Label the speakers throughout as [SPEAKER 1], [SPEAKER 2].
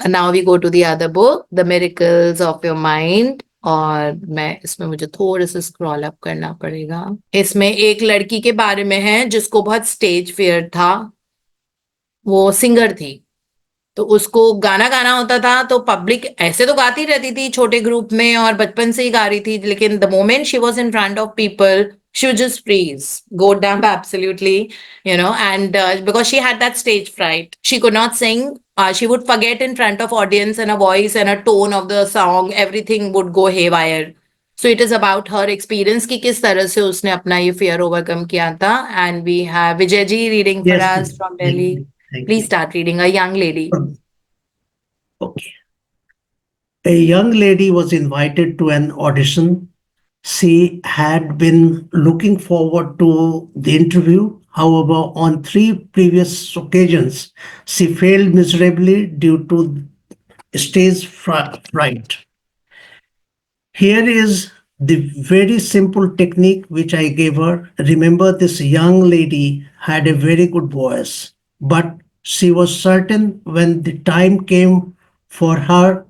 [SPEAKER 1] Now we go to the other book, the miracles of your mind. और मैं इसमें मुझे थोड़ा सा स्क्रॉल अप करना पड़ेगा। इसमें एक लड़की के बारे में है जिसको बहुत स्टेज फियर था। वो सिंगर थी, तो उसको गाना गाना होता था, तो पब्लिक ऐसे तो गाती रहती थी छोटे ग्रुप में और बचपन से ही गा रही थी, लेकिन the moment she was in front of people she would just freeze, go down absolutely, and because she had that stage fright, she could not sing. She would forget in front of audience, and a voice and a tone of the song, everything would go haywire. So it is about her experience कि किस तरह से उसने अपना ये fear overcome किया था. And we have Vijay ji reading for
[SPEAKER 2] Yes,
[SPEAKER 1] us
[SPEAKER 2] yes.
[SPEAKER 1] from
[SPEAKER 2] Thank
[SPEAKER 1] Delhi.
[SPEAKER 2] you. Thank
[SPEAKER 1] Please
[SPEAKER 2] you.
[SPEAKER 1] start reading. A young lady.
[SPEAKER 2] Okay. A young lady was invited to an audition. She had been looking forward to the interview. However, on three previous occasions, she failed miserably due to stage fright. Here is the very simple technique which I gave her. Remember, this young lady had a very good voice, but she was certain when the time came for her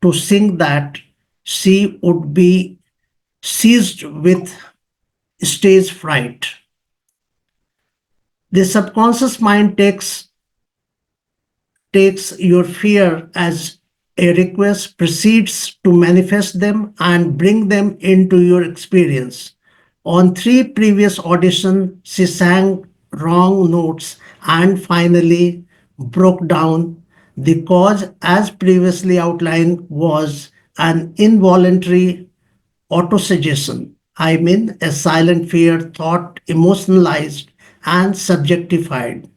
[SPEAKER 2] to sing that she would be seized with stage fright. The subconscious mind takes your fear as a request, proceeds to manifest them and bring them into your experience. On three previous auditions, she sang wrong notes and finally broke down. The cause, as previously outlined, was an involuntary autosuggestion. I mean, a silent fear thought emotionalized and subjectified.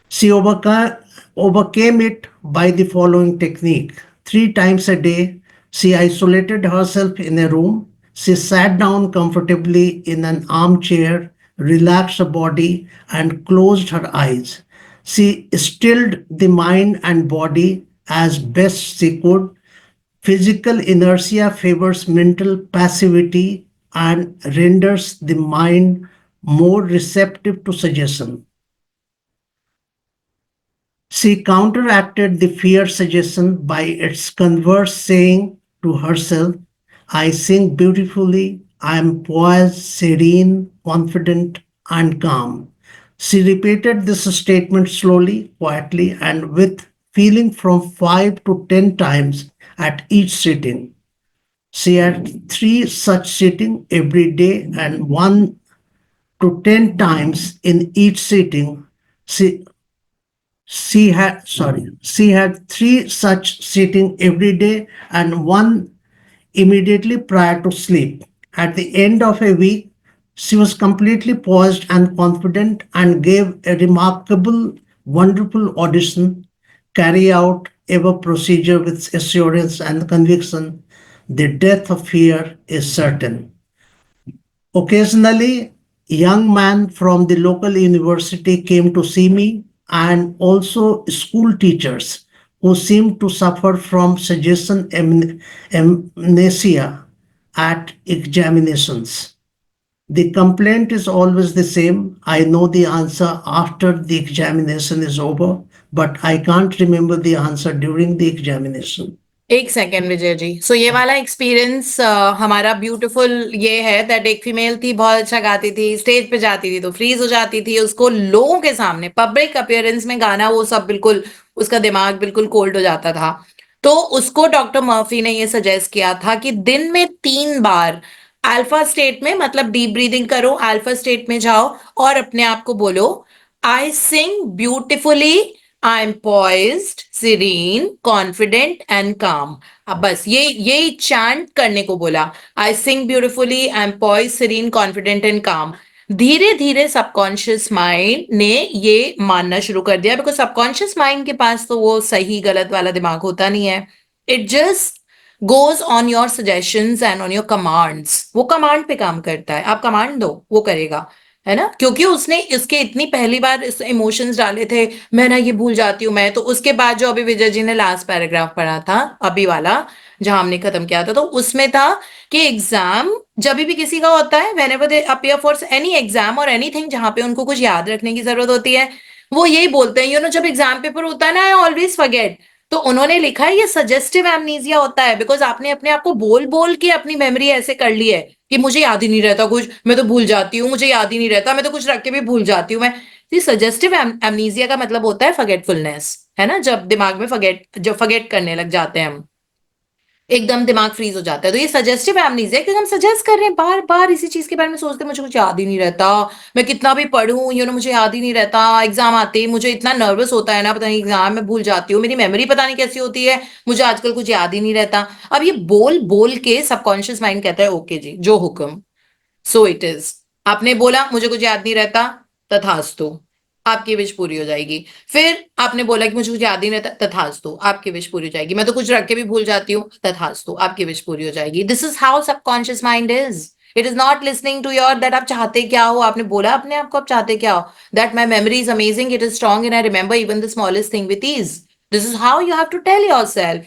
[SPEAKER 2] She overcame it by the following technique. Three times a day, she isolated herself in a room. She sat down comfortably in an armchair, relaxed her body, and closed her eyes. She stilled the mind and body as best she could. Physical inertia favors mental passivity and renders the mind more receptive to suggestion. She counteracted the fear suggestion by its converse, saying to herself, I sing beautifully, I am poised, serene, confident, and calm. She repeated this statement slowly, quietly, and with feeling from 5 to 10 times at each sitting. She had three such sitting every day, and 1 to 10 times in each sitting. She she had three such sitting every day and one immediately prior to sleep. At the end of a week, she was completely poised and confident and gave a remarkable, wonderful audition, carry out ever procedure with assurance and conviction. The death of fear is certain. Occasionally, young man from the local university came to see me, and also school teachers who seemed to suffer from suggestion amnesia at examinations. The complaint is always the same. I know the answer after the examination is over, but I can't remember the answer during the examination.
[SPEAKER 1] एक second Vijay ji. सो ये वाला experience हमारा beautiful ये है that एक female थी, बहुत अच्छा गाती थी, स्टेज पे जाती थी तो फ्रीज हो जाती थी, उसको लोगों के सामने पब्लिक अपीयरेंस में गाना, वो सब बिल्कुल उसका दिमाग बिल्कुल कोल्ड हो जाता था। तो उसको डॉक्टर मर्फी ने ये सजेस्ट किया था कि दिन में 3 बार अल्फा स्टेट में, मतलब डीप ब्रीदिंग करो, अल्फा स्टेट में जाओ और अपने आप को बोलो, I sing beautifully, I am poised, serene, confident and calm. अब बस ये चैंट करने को बोला, I sing beautifully, I am poise, serene, confident and calm. धीरे धीरे सबकॉन्शियस माइंड ने ये मानना शुरू कर दिया, बिकॉज सबकॉन्शियस माइंड के पास तो वो सही गलत वाला दिमाग होता नहीं है। It just goes on your suggestions and on your commands. वो कमांड पे काम करता है, आप कमांड दो वो करेगा, है ना। क्योंकि उसने इसके इतनी पहली बार इस इमोशंस डाले थे, मैं ना ये भूल जाती हूँ मैं तो। उसके बाद जो अभी विजय जी ने लास्ट पैराग्राफ पढ़ा था अभी वाला, जहां हमने खत्म किया था, तो उसमें था कि एग्जाम जब भी किसी का होता है, when ever they appear for any exam और एनीथिंग जहां पे उनको कुछ याद रखने की जरूरत होती है, वो यही बोलते हैं, जब एग्जाम पेपर होता है ना, आई ऑलवेज फॉरगेट, तो उन्होंने लिखा है ये सजेस्टिव एमनीजिया होता है, बिकॉज आपने अपने आप को बोल बोल के अपनी मेमोरी ऐसे कर ली है कि मुझे याद ही नहीं रहता कुछ, मैं तो भूल जाती हूँ, मुझे याद ही नहीं रहता, मैं तो कुछ रख के भी भूल जाती हूँ मैं। ये सजेस्टिव एमनीजिया का मतलब होता है फॉरगेटफुलनेस, है ना, जब दिमाग में फॉरगेट करने लग जाते हैं हम, एकदम दिमाग फ्रीज हो जाता है। तो ये सजेस्टिव एमनीजिया, क्योंकि हम सजेस्ट कर रहे हैं बार बार इसी चीज के बारे में सोचते हैं, मुझे कुछ याद ही नहीं रहता, मैं कितना भी पढ़ूं मुझे याद ही नहीं रहता, एग्जाम आते ही मुझे इतना नर्वस होता है ना, पता नहीं एग्जाम में भूल जाती हूँ, मेरी मेमोरी पता नहीं कैसी होती है, मुझे आजकल कुछ याद ही नहीं रहता। अब ये बोल बोल के सबकॉन्शियस माइंड कहता है ओके जी जो हुक्म, सो इट इज। आपने बोला मुझे कुछ याद नहीं रहता, तथास्तु, आपकी विश पूरी हो जाएगी। फिर आपने बोला कि मुझे कुछ याद ही नहीं रहता, तथास्तु, आपकी विश पूरी हो जाएगी। मैं तो कुछ रख के भी भूल जाती हूँ, तथास्तु, आपकी विश पूरी हो जाएगी। This is how subconscious mind is. It is not listening to your that आप चाहते क्या हो, आपने बोला अपने आप को आप चाहते क्या हो, that my memory is amazing, it is strong and I remember even the smallest thing with ease. This is how you have to tell yourself.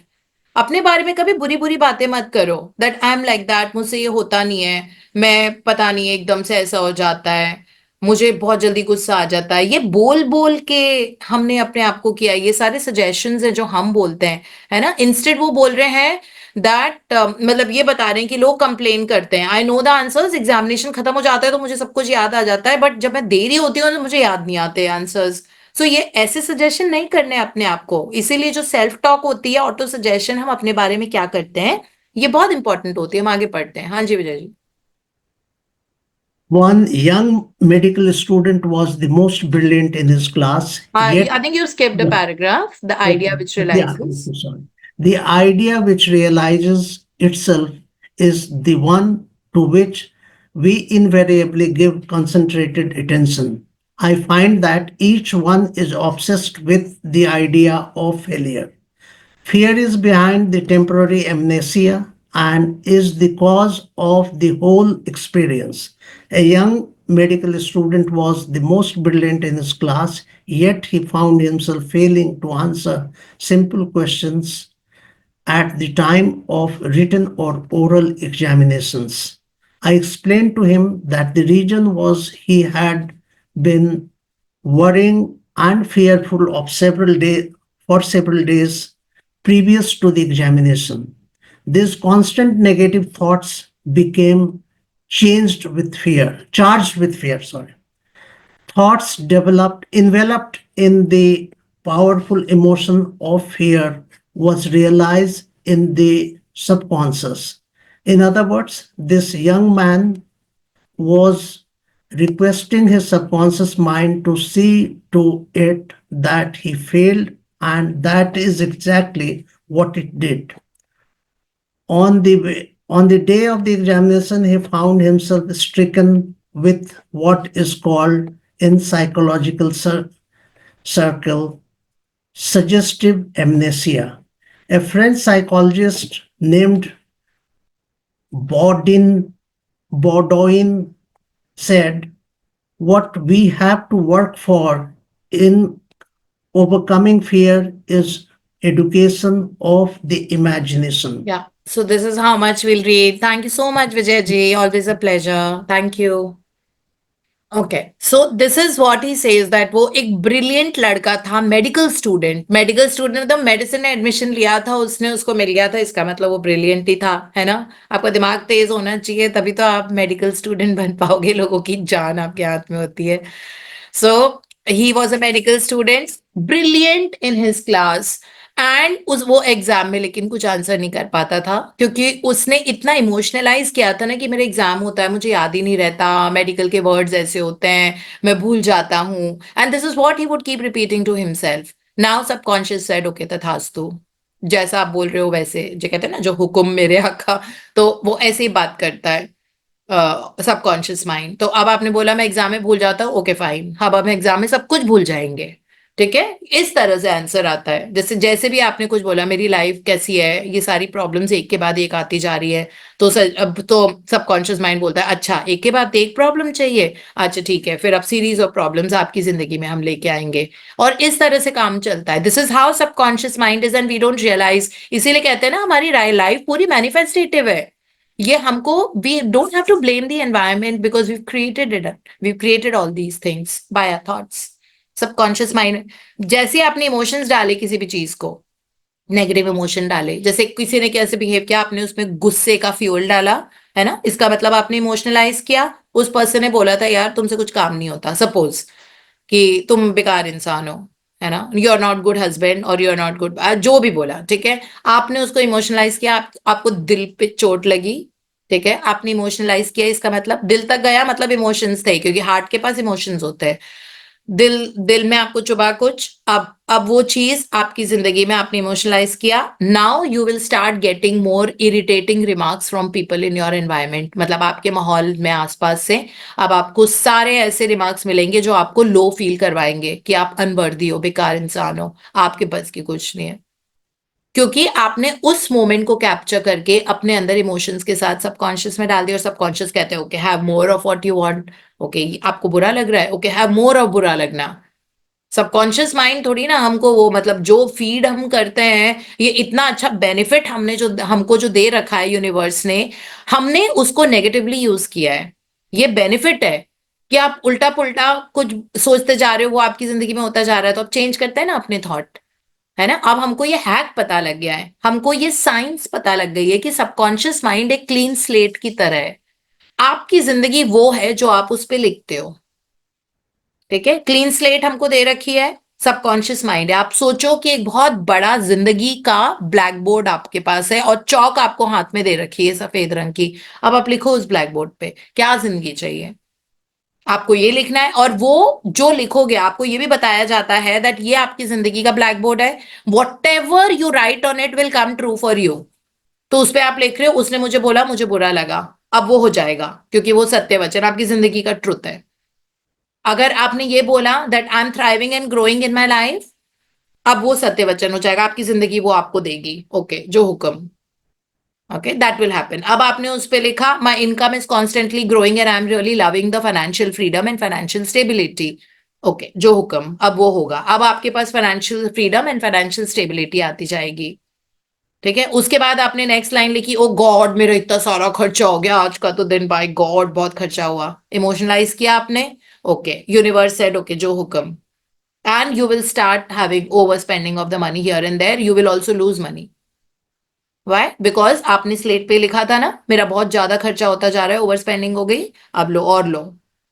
[SPEAKER 1] अपने बारे में कभी बुरी बुरी बातें मत करो, that I am like that, मुझसे ये होता नहीं है, मैं पता नहीं एकदम से ऐसा हो जाता है, मुझे बहुत जल्दी गुस्सा आ जाता है। ये बोल बोल के हमने अपने आप को किया, ये सारे सजेशंस हैं जो हम बोलते हैं, है ना। इंस्टेड वो बोल रहे हैं दैट मतलब ये बता रहे हैं कि लोग कंप्लेन करते हैं I know the answers, examination खत्म हो जाता है तो मुझे सब कुछ याद आ जाता है, बट जब मैं दे रही होती हूँ तो मुझे याद नहीं आते आंसर्स। सो ये ऐसे सजेशन नहीं करने अपने आप को, इसीलिए जो सेल्फ टॉक होती है, ऑटो सजेशन, हम अपने बारे में क्या करते हैं, ये बहुत इंपॉर्टेंट होती है। हम आगे पढ़ते हैं। हाँ जी Vijay ji.
[SPEAKER 2] One young medical student was the most brilliant in his class, yet
[SPEAKER 1] I think you skipped a
[SPEAKER 2] the,
[SPEAKER 1] paragraph, the idea which realises.
[SPEAKER 2] sorry, the idea which realizes itself is the one to which we invariably give concentrated attention. I find that each one is obsessed with the idea of failure. Fear is behind the temporary amnesia and is the cause of the whole experience. A young medical student was the most brilliant in his class, yet he found himself failing to answer simple questions at the time of written or oral examinations. I explained to him that the reason was he had been worrying and fearful of several days previous to the examination. These constant negative thoughts became charged with fear, sorry. Thoughts developed, enveloped in the powerful emotion of fear was realized in the subconscious. In other words, this young man was requesting his subconscious mind to see to it that he failed, and that is exactly what it did. On the day of the examination, he found himself stricken with what is called in psychological circle suggestive amnesia. A French psychologist named Baudin Baudoin said, "What we have to work for in overcoming fear is education of the imagination."
[SPEAKER 1] Yeah. So this is how much we'll read. Thank you so much, Vijay ji. Always a pleasure. Thank you. Okay, so this is what he says, that वो एक brilliant लड़का था, medical student मतलब medicine में admission लिया था उसने, उसको मिल गया था, इसका मतलब वो ब्रिलियंट ही था, है ना। आपका दिमाग तेज होना चाहिए तभी तो आप मेडिकल स्टूडेंट बन पाओगे, लोगों की जान आपके हाथ में होती है। So he was a medical student, brilliant in his class, and उस वो एग्जाम में लेकिन कुछ आंसर नहीं कर पाता था, क्योंकि उसने इतना इमोशनलाइज किया था ना कि मेरा एग्जाम होता है मुझे याद ही नहीं रहता, मेडिकल के वर्ड्स ऐसे होते हैं, मैं भूल जाता हूँ, and this is what he would keep repeating to himself. Now subconscious said okay तथास्तु, जैसा आप बोल रहे हो वैसे, जो कहते हैं ना जो हुक्म मेरे आका, तो वो ऐसे ही बात करता है सबकॉन्शियस माइंड। तो अब आपने बोला मैं एग्जाम में भूल जाता हूँ, ओके फाइन, अब हम एग्जाम में सब कुछ भूल जाएंगे, ठीक है। इस तरह से आंसर आता है, जैसे जैसे भी आपने कुछ बोला मेरी लाइफ कैसी है, ये सारी प्रॉब्लम्स एक के बाद एक आती जा रही है, तो अब तो सबकॉन्शियस माइंड बोलता है अच्छा एक के बाद एक प्रॉब्लम चाहिए, अच्छा ठीक है, फिर अब सीरीज ऑफ प्रॉब्लम्स आपकी जिंदगी में हम लेके आएंगे, और इस तरह से काम चलता है। This is how subconscious mind is and we don't realise. इसीलिए कहते हैं ना हमारी लाइफ पूरी मैनिफेस्टेटिव है। ये हमको, we don't have to blame the environment because we created all these things by our thoughts. Subconscious mind, जैसे आपने इमोशंस डाले किसी भी चीज को, नेगेटिव इमोशन डाले, जैसे किसी ने कैसे बिहेव किया, आपने उसमें गुस्से का फ्यूल डाला, है ना, इसका मतलब आपने इमोशनलाइज किया, उस पर्सन ने बोला था यार तुमसे कुछ काम नहीं होता, सपोज कि तुम बेकार इंसान हो, है ना, you are not good husband और यू आर नॉट गुड, जो भी बोला, ठीक है, आपने उसको इमोशनलाइज किया, आपको दिल पे चोट लगी, ठीक है, आपने इमोशनलाइज किया, इसका मतलब दिल तक गया, मतलब इमोशंस थे, क्योंकि हार्ट के पास इमोशंस होते हैं, दिल दिल में आपको चुभा कुछ, अब वो चीज आपकी जिंदगी में आपने इमोशनलाइज किया, now you will start getting more irritating remarks from people in your environment, मतलब आपके माहौल में आसपास से अब आपको सारे ऐसे रिमार्क्स मिलेंगे जो आपको लो फील करवाएंगे कि आप अनवर्दी हो, बेकार इंसान हो, आपके बस की कुछ नहीं है, क्योंकि आपने उस मोमेंट को कैप्चर करके अपने अंदर इमोशंस के साथ सबकॉन्शियस में डाल दिया, और सबकॉन्शियस कहते हैं okay have more of what you want, okay आपको बुरा लग रहा है, ओके हैव मोर ऑफ बुरा लगना। सबकॉन्शियस माइंड थोड़ी ना हमको वो, मतलब जो फीड हम करते हैं, ये इतना अच्छा बेनिफिट हमने जो हमको जो दे रखा है यूनिवर्स ने, हमने उसको नेगेटिवली यूज किया है। ये बेनिफिट है कि आप उल्टा पुल्टा कुछ सोचते जा रहे हो, वो आपकी जिंदगी में होता जा रहा है, तो आप चेंज करते हैं ना अपने थॉट, है ना। अब हमको ये हैक पता लग गया है, हमको ये साइंस पता लग गई है कि सबकॉन्शियस माइंड एक क्लीन स्लेट की तरह है, आपकी जिंदगी वो है जो आप उस पे लिखते हो, ठीक है, क्लीन स्लेट हमको दे रखी है, सबकॉन्शियस माइंड है। आप सोचो कि एक बहुत बड़ा जिंदगी का ब्लैक बोर्ड आपके पास है और चौक आपको हाथ में दे रखी है सफेद रंग की, अब आप लिखो उस ब्लैक बोर्ड पे क्या जिंदगी चाहिए, आपको ये लिखना है, और वो जो लिखोगे आपको ये भी बताया जाता है दैट ये आपकी जिंदगी का ब्लैक बोर्ड है, what ever you right on it will come true for you. तो उस पे आप लिख रहे हो उसने मुझे बोला मुझे बुरा लगा, अब वो हो जाएगा, क्योंकि वो सत्य वचन आपकी जिंदगी का ट्रुथ है। अगर आपने ये बोला that I M thriving and growing in my life, अब वो सत्य वचन हो जाएगा, आपकी जिंदगी वो आपको देगी, ओके जो हुक्म, ओके दैट विल हैपन। अब आपने उस पे लिखा my income is constantly growing and I am really loving the financial freedom and financial stability, okay जो हुक्म, अब वो होगा, अब आपके पास financial freedom and financial stability आती जाएगी, ठीक है। उसके बाद आपने नेक्स्ट लाइन लिखी ओ गॉड मेरा इतना सारा खर्चा हो गया आज का तो दिन, बाय गॉड बहुत खर्चा हुआ, इमोशनलाइज किया आपने, ओके यूनिवर्स सेड ओके जो हुक्म, and you will start having overspending of the money here and there, you will also lose money, why, because आपने स्लेट पे लिखा था ना मेरा बहुत ज्यादा खर्चा होता जा रहा है, ओवर स्पेंडिंग हो गई, अब लो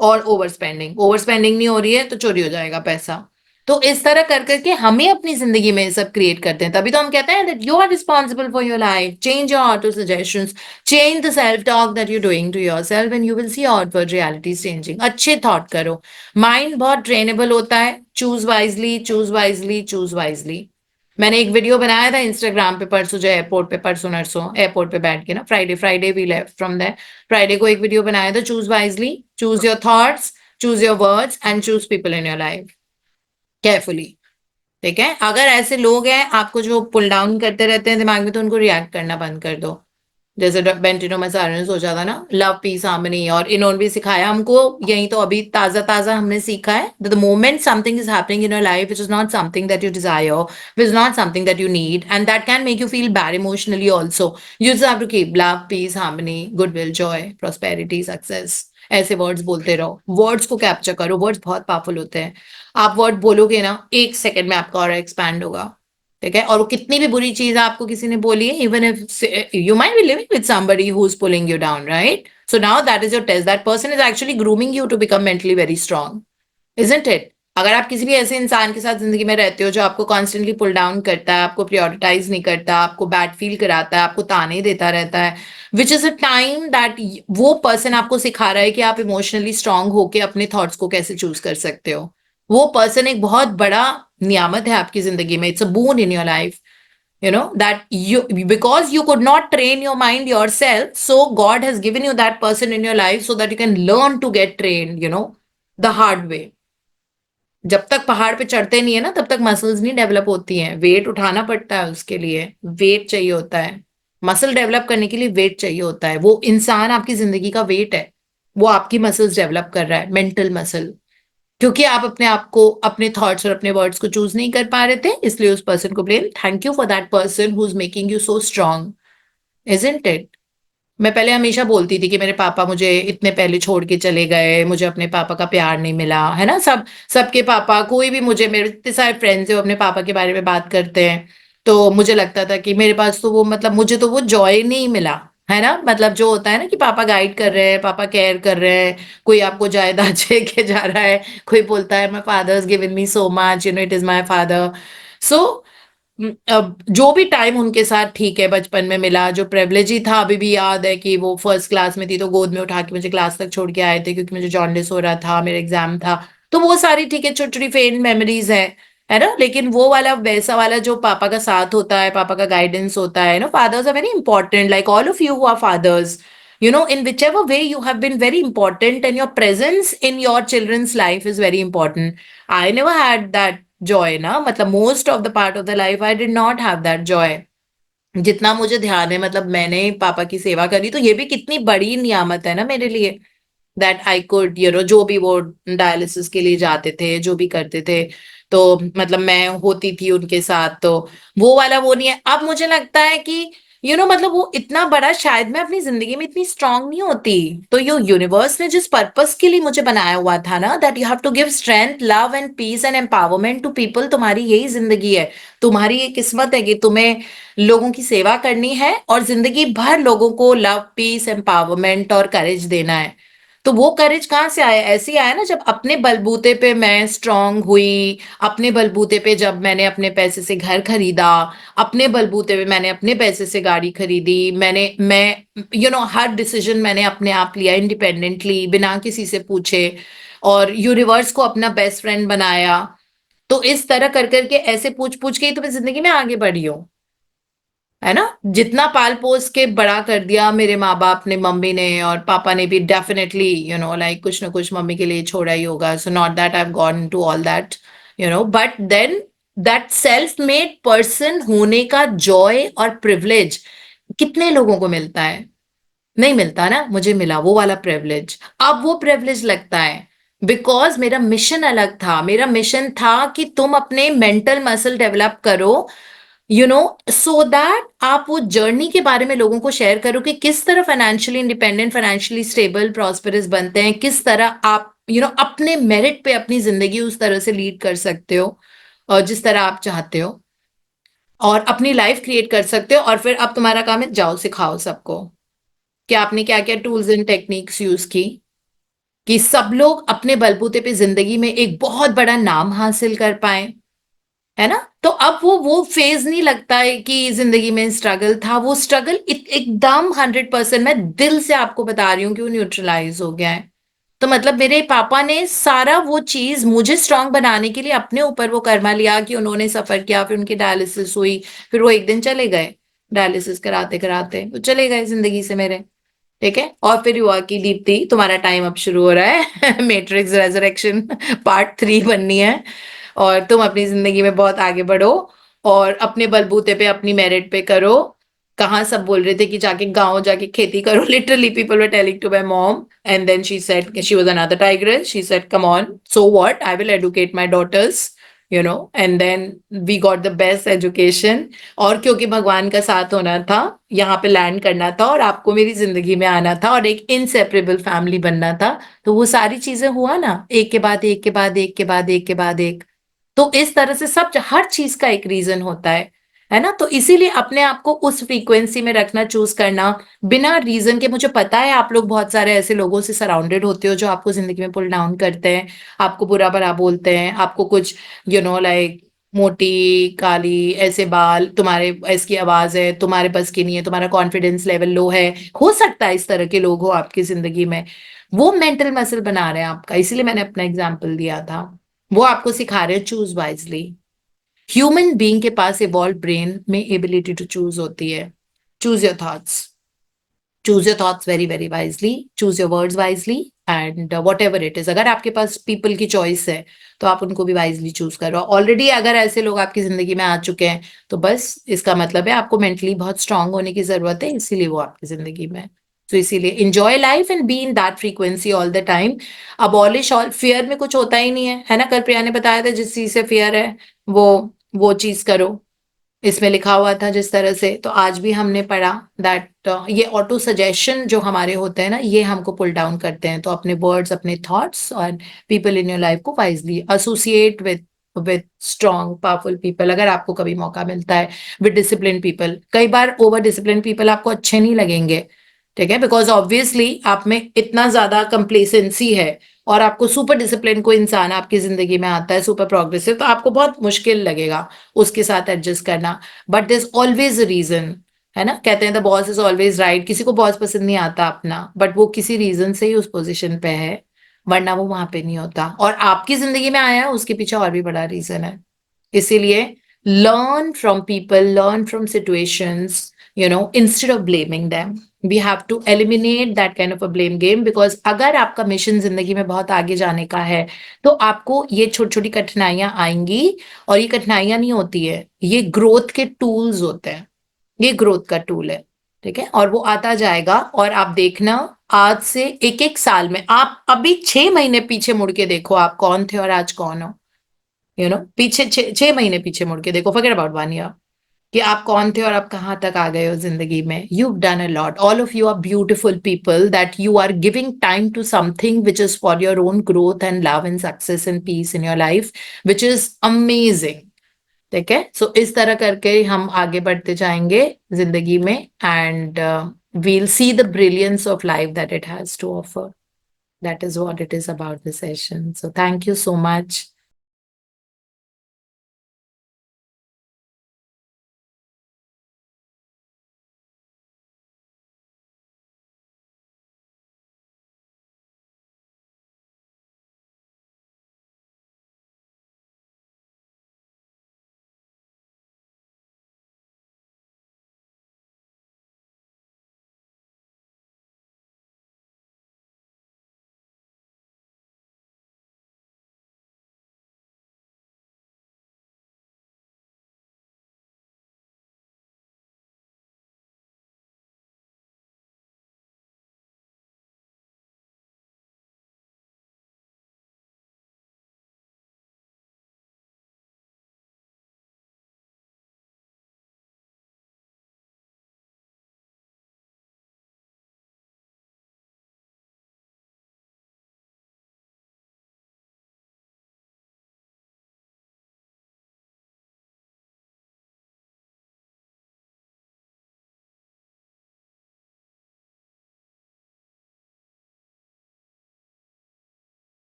[SPEAKER 1] और ओवर स्पेंडिंग नहीं हो रही है तो चोरी हो जाएगा पैसा। तो इस तरह कर करके हमें अपनी जिंदगी में सब क्रिएट करते हैं, तभी तो हम कहते हैं that you are responsible for your life, change your auto suggestions, change the self talk that you doing to yourself and you will see outward realities changing. अच्छे थॉट करो, माइंड बहुत ट्रेनेबल होता है, choose wisely choose wisely choose wisely. मैंने एक video बनाया था Instagram पे परसों, जो एयरपोर्ट पे, परसों नरसों एयरपोर्ट पे बैठ के ना, Friday Friday we left from there, Friday को एक वीडियो बनाया था, choose wisely, choose your thoughts, choose your words and choose people in your life carefully, ठीक है। अगर ऐसे लोग हैं आपको जो पुल डाउन करते रहते हैं दिमाग में, तो उनको रिएक्ट करना बंद कर दो, जैसे बेंटिनो मैसारो ने सोचा था ना लव पीस हार्मनी, और इन्होंने भी सिखाया हमको, यही तो अभी ताजा ताजा हमने सीखा है, the moment something is happening in your life which is not something that you desire, which is not something that you need and that can make you feel bad emotionally also, you just have to keep love peace harmony goodwill joy prosperity success, ऐसे words बोलते रहो, words को capture करो, words बहुत powerful होते हैं, आप word बोलोगे ना एक सेकंड में आपका और एक्सपैंड होगा, ठीक है। और वो कितनी भी बुरी चीज आपको किसी ने बोली है, even if you might be living with somebody who is pulling you down, right, so now that is your test, that person is actually grooming you to become mentally very strong, isn't it. अगर आप किसी भी ऐसे इंसान के साथ जिंदगी में रहते हो जो आपको कॉन्स्टेंटली पुल डाउन करता है, आपको प्रायोरिटाइज नहीं करता, आपको बैड फील कराता है, आपको ताने देता रहता है, which is a time that वो पर्सन आपको सिखा रहा है कि आप इमोशनली स्ट्रांग होके अपने थॉट्स को कैसे चूज कर सकते हो, वो पर्सन एक बहुत बड़ा नियामत है आपकी जिंदगी में, it's a boon in your life, you know, that you, because you could not train your mind yourself, so God has given you that person in your life so that you can learn to get trained, you know, the hard way। जब तक पहाड़ पे चढ़ते नहीं है ना तब तक मसल्स नहीं डेवलप होती हैं, वेट उठाना पड़ता है, उसके लिए वेट चाहिए होता है, मसल डेवलप करने के लिए वेट चाहिए होता है, वो इंसान आपकी जिंदगी का वेट है, वो आपकी मसल्स डेवलप कर रहा है, मेंटल मसल, क्योंकि आप अपने आप को, अपने थॉट्स और अपने वर्ड्स को चूज नहीं कर पा रहे थे, इसलिए उस पर्सन को blame, thank you for that person who is making you so strong, isn't it. मैं पहले हमेशा बोलती थी कि मेरे पापा मुझे इतने पहले छोड़ के चले गए, मुझे अपने पापा का प्यार नहीं मिला, है ना, सबके पापा, कोई भी मुझे, मेरे इतने सारे फ्रेंड्स है वो अपने पापा के बारे में बात करते हैं, तो मुझे लगता था कि मेरे पास तो वो मतलब मुझे तो वो जॉय नहीं मिला, है ना। मतलब जो होता है ना कि पापा गाइड कर रहे हैं, पापा केयर कर रहे हैं, कोई आपको जायदाद दे के जा रहा है, कोई बोलता है my father has given me so much, it is my father. So अब जो भी टाइम उनके साथ ठीक है बचपन में मिला, जो प्रिविलेज ही था, अभी भी याद है कि वो फर्स्ट क्लास में थी तो गोद में उठा के मुझे क्लास तक छोड़ के आए थे क्योंकि मुझे जॉन्डिस हो रहा था, मेरा एग्जाम था। तो वो सारी ठीक है छोटी छोटी फेन मेमोरीज है ना। लेकिन वो वाला वैसा वाला जो पापा का साथ होता है, पापा का गाइडेंस होता है ना, fathers are very important, like all of you are fathers, in whichever way you have been very important and your presence in your children's life is very important. I never had that joy ना, मतलब most of the part of the life I did not have that joy. जितना मुझे ध्यान है, मतलब मैंने पापा की सेवा करी तो ये भी कितनी बड़ी नियामत है ना मेरे लिए, दैट आई कुड जो भी वो डायलिसिस के लिए जाते थे, जो भी करते थे, तो मतलब मैं होती थी उनके साथ, तो वो वाला वो नहीं है। अब मुझे लगता है कि मतलब वो इतना बड़ा शायद मैं अपनी जिंदगी में इतनी स्ट्रांग नहीं होती। तो यो यूनिवर्स ने जिस पर्पस के लिए मुझे बनाया हुआ था ना, that you have to give strength, love and peace and empowerment to people, तुम्हारी यही जिंदगी है, तुम्हारी ये किस्मत है कि तुम्हें लोगों की सेवा करनी है और जिंदगी भर लोगों को लव, पीस, एम्पावरमेंट और करेज देना है। तो वो करेज कहाँ से आया? ऐसे ही आया ना जब अपने बलबूते पे मैं स्ट्रांग हुई, अपने बलबूते पे जब मैंने अपने पैसे से घर खरीदा, अपने बलबूते पे मैंने अपने पैसे से गाड़ी खरीदी, हर डिसीजन मैंने अपने आप लिया इंडिपेंडेंटली, बिना किसी से पूछे, और यूनिवर्स को अपना बेस्ट फ्रेंड बनाया। तो इस तरह कर करके ऐसे पूछ पूछ के ही तो मैं जिंदगी में आगे बढ़ी हूँ, है ना। जितना पाल पोस के बड़ा कर दिया मेरे माँ बाप ने, मम्मी ने और पापा ने भी डेफिनेटली लाइक कुछ ना कुछ मम्मी के लिए छोड़ा ही होगा, so not that I have gone to all that, but then that self made person होने का जॉय और प्रिविलेज कितने लोगों को मिलता है? नहीं मिलता ना। मुझे मिला वो वाला प्रिविलेज। अब वो प्रिविलेज लगता है बिकॉज मेरा मिशन अलग था। मेरा मिशन था कि तुम अपने मेंटल मसल डेवलप करो, सो दैट आप वो जर्नी के बारे में लोगों को शेयर करो कि किस तरह financially independent, financially stable, prosperous बनते हैं, किस तरह आप अपने मेरिट पे अपनी जिंदगी उस तरह से लीड कर सकते हो और जिस तरह आप चाहते हो, और अपनी लाइफ क्रिएट कर सकते हो। और फिर अब तुम्हारा काम है जाओ सिखाओ सबको कि आपने क्या क्या टूल्स एंड टेक्निक्स यूज की कि सब लोग अपने बलबूते पे जिंदगी में एक बहुत बड़ा नाम हासिल कर पाए, है ना। तो अब वो फेज नहीं लगता है कि जिंदगी में स्ट्रगल था। वो स्ट्रगल एकदम 100%, मैं दिल से आपको बता रही हूँ कि वो न्यूट्रलाइज हो गया है। तो मतलब मेरे पापा ने सारा वो चीज मुझे स्ट्रांग बनाने के लिए अपने ऊपर वो कर्मा लिया कि उन्होंने सफर किया, फिर उनकी डायलिसिस हुई, फिर वो एक दिन चले गए, डायलिसिस कराते कराते वो चले गए जिंदगी से मेरे। ठीक है, और फिर हुआ कि दीप्ति तुम्हारा टाइम अब शुरू हो रहा है मैट्रिक्स रेजरेक्शन पार्ट 3 बननी है, और तुम अपनी जिंदगी में बहुत आगे बढ़ो और अपने बलबूते पे अपनी मेरिट पे करो। कहाँ सब बोल रहे थे कि जाके गांव जाके खेती करो, literally people were telling to my mom, and then she said, she was another tigress, she said come on, so what, I will educate my daughters, and then we got the best education. और क्योंकि भगवान का साथ होना था, यहाँ पे land करना था और आपको मेरी जिंदगी में आना था और एक इनसेपरेबल फैमिली बनना था, तो वो सारी चीजें हुआ ना, एक के बाद एक के बाद एक के बाद एक के बाद एक। तो इस तरह से सब हर चीज का एक रीजन होता है ना। तो इसीलिए अपने आप को उस फ्रीक्वेंसी में रखना, चूज करना बिना रीजन के। मुझे पता है आप लोग बहुत सारे ऐसे लोगों से सराउंडेड होते हो जो आपको जिंदगी में पुल डाउन करते हैं, आपको बुरा भला बोलते हैं, आपको कुछ लाइक मोटी काली ऐसे बाल, तुम्हारे ऐसी आवाज है, तुम्हारे बस की नहीं है, तुम्हारा कॉन्फिडेंस लेवल लो है, हो सकता है इस तरह के लोग हो आपकी जिंदगी में। वो मेंटल मसल बना रहे हैं आपका, इसीलिए मैंने अपना एग्जाम्पल दिया था। वो आपको सिखा रहे हैं चूज वाइजली। ह्यूमन बीइंग के पास इवॉल्व ब्रेन में एबिलिटी टू चूज होती है। Choose your thoughts, choose your thoughts very very wisely, choose your words wisely, and what ever it is. अगर आपके पास पीपल की चॉइस है तो आप उनको भी वाइजली चूज करो। ऑलरेडी अगर ऐसे लोग आपकी जिंदगी में आ चुके हैं तो बस इसका मतलब है आपको मेंटली बहुत स्ट्रांग होने की जरूरत है, इसीलिए वो आपकी जिंदगी में। तो इसीलिए enjoy life and be in that frequency all the time. Abolish all fear, में कुछ होता ही नहीं है ना। कल प्रिया ने बताया था जिस चीज से फियर है वो चीज करो, इसमें लिखा हुआ था जिस तरह से। तो आज भी हमने पढ़ा दैट ये ऑटो सजेशन जो हमारे होते हैं ना, ये हमको पुल डाउन करते हैं। तो अपने वर्ड्स, अपने थॉट्स और पीपल इन योर लाइफ को wisely associate with with strong powerful people, अगर आपको कभी मौका मिलता है, विद डिसिप्लिन पीपल। कई बार ओवर डिसिप्लिन पीपल आपको अच्छे नहीं लगेंगे, ठीक है, बिकॉज ऑब्वियसली आप में इतना ज्यादा कंप्लेसेंसी है और आपको सुपर डिसिप्लिन को इंसान आपकी जिंदगी में आता है, सुपर प्रोग्रेसिव, तो आपको बहुत मुश्किल लगेगा उसके साथ एडजस्ट करना। बट दिस ऑलवेज रीजन, है ना, कहते हैं the boss is always right. किसी को बॉस पसंद नहीं आता अपना, बट वो किसी रीजन से ही उस पोजीशन पे है, वरना वो वहां पे नहीं होता। और आपकी जिंदगी में आया है, उसके पीछे और भी बड़ा रीजन है। इसीलिए learn from people, learn from situations, instead of blaming them. We have to eliminate that kind of a blame game, because अगर आपका मिशन जिंदगी में बहुत आगे जाने का है, तो आपको ये छोटी छोटी कठिनाइयां आएंगी। और ये कठिनाइयां नहीं होती है, ये ग्रोथ के टूल्स होते हैं, ये ग्रोथ का टूल है, ठीक है। और वो आता जाएगा, और आप देखना, आज से एक एक साल में, आप अभी 6 महीने पीछे मुड़ के देखो आप कौन थे और आज कौन हो। पीछे 6 महीने पीछे मुड़ के देखो, फॉरगेट अबाउट 1 ईयर, कि आप कौन थे और आप कहाँ तक आ गए हो जिंदगी में। You done a lot, all of you are beautiful people, that you are giving time to something which is for your own growth and love and success and peace in your life, which is amazing, ठीक है। सो इस तरह करके हम आगे बढ़ते जाएंगे जिंदगी में, and we'll see the brilliance of life that it has to offer. That is what it is about this session. So thank you so much.